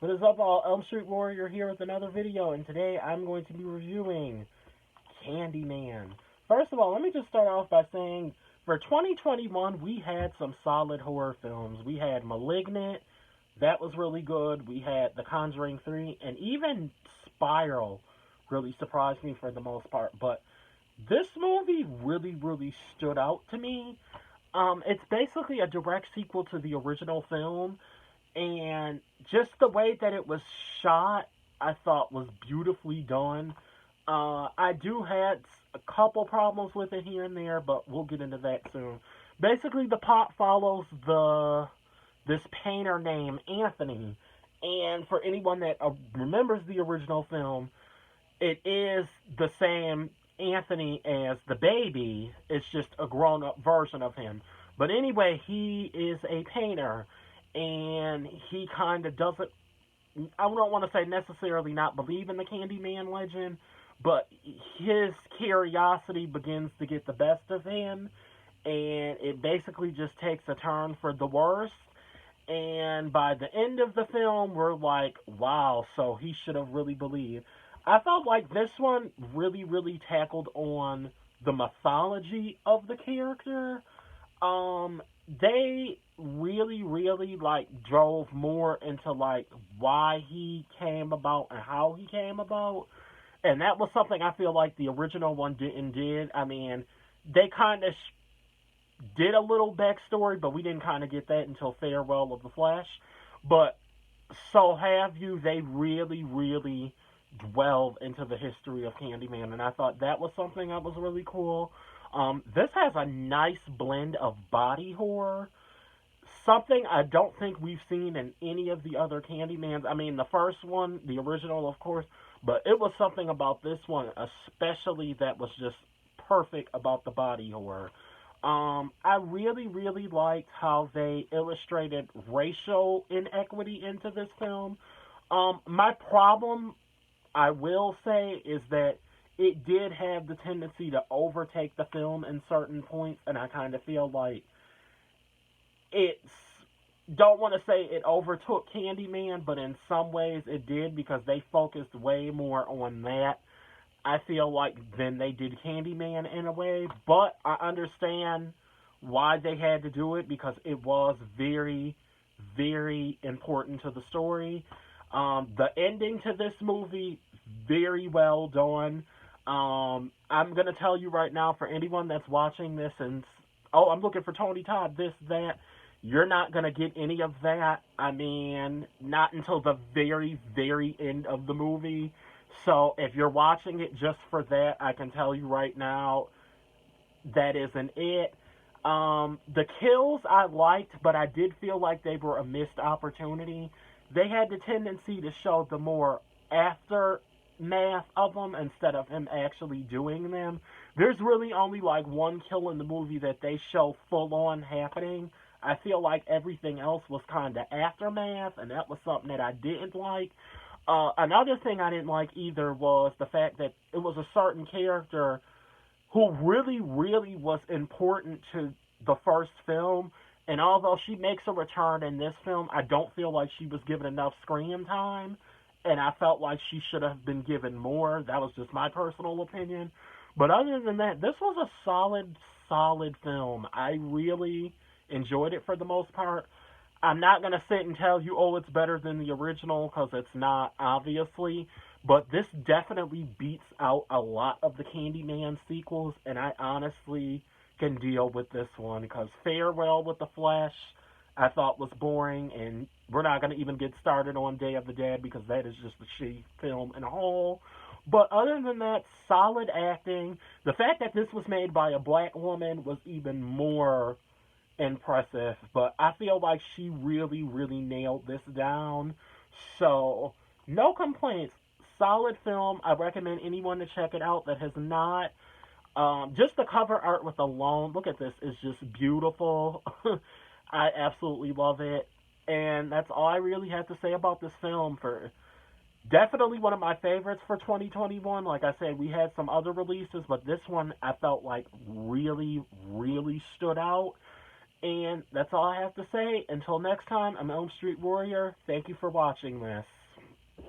What is up, all? Elm Street Warrior here with another video, and today I'm going to be reviewing Candyman. First of all, let me just start off by saying, for 2021, we had some solid horror films. We had *Malignant*, that was really good. We had *The Conjuring 3*, and even *Spiral* really surprised me for the most part. But this movie really stood out to me. It's basically a direct sequel to the original film, and just the way that it was shot, I thought was beautifully done. I do had a couple problems with it here and there, but we'll get into that soon. Basically, the plot follows this painter named Anthony, and for anyone that remembers the original film, it is the same Anthony as the baby. It's just a grown-up version of him. But anyway, he is a painter, and he kind of doesn't, I don't want to say necessarily not believe in the Candyman legend, but his curiosity begins to get the best of him, and it basically just takes a turn for the worst. And by the end of the film, we're like, wow, so he should have really believed. I felt like this one really tackled on the mythology of the character. They really like drove more into like why he came about and how he came about, and that was something I feel like the original one did. I mean, they kind of did a little backstory, but we didn't kind of get that until Farewell of the Flash. But so have you, they really delve into the history of Candyman, and I thought that was something that was really cool. This has a nice blend of body horror, something I don't think we've seen in any of the other Candymans. I mean, the first one, the original, of course, but it was something about this one, especially, that was just perfect about the body horror. I really liked how they illustrated racial inequity into this film. My problem, I will say, is that it did have the tendency to overtake the film in certain points, and I kind of feel like don't want to say it overtook Candyman, but in some ways it did, because they focused way more on that, I feel like, than they did Candyman in a way. But I understand why they had to do it, because it was very important to the story. The ending to this movie, very well done. I'm going to tell you right now, for anyone that's watching this and, oh, I'm looking for Tony Todd, this, that, you're not going to get any of that. I mean, not until the very end of the movie. So if you're watching it just for that, I can tell you right now, that isn't it. The kills I liked, but I did feel like they were a missed opportunity. They had the tendency to show the more aftermath of them instead of him actually doing them. There's really only like one kill in the movie that they show full on happening. I feel like everything else was kind of aftermath, and that was something that I didn't like. Another thing I didn't like either was the fact that it was a certain character who really was important to the first film, and although she makes a return in this film, I don't feel like she was given enough screen time, and I felt like she should have been given more. That was just my personal opinion. But other than that, this was a solid film. I really enjoyed it for the most part. I'm not going to sit and tell you, oh, it's better than the original, because it's not, obviously. But this definitely beats out a lot of the Candyman sequels, and I honestly can deal with this one, because Farewell with the Flash, I thought was boring, and we're not going to even get started on Day of the Dead, because that is just a shitty film in a whole. But other than that, solid acting. The fact that this was made by a black woman was even more impressive, but I feel like she really nailed this down. So, no complaints. Solid film. I recommend anyone to check it out that has not. Just the cover art with alone, look at this, is just beautiful. I absolutely love it. And that's all I really have to say about this film. For definitely one of my favorites for 2021. Like I said, we had some other releases, but this one I felt like really stood out. And that's all I have to say. Until next time, I'm Elm Street Warrior. Thank you for watching this.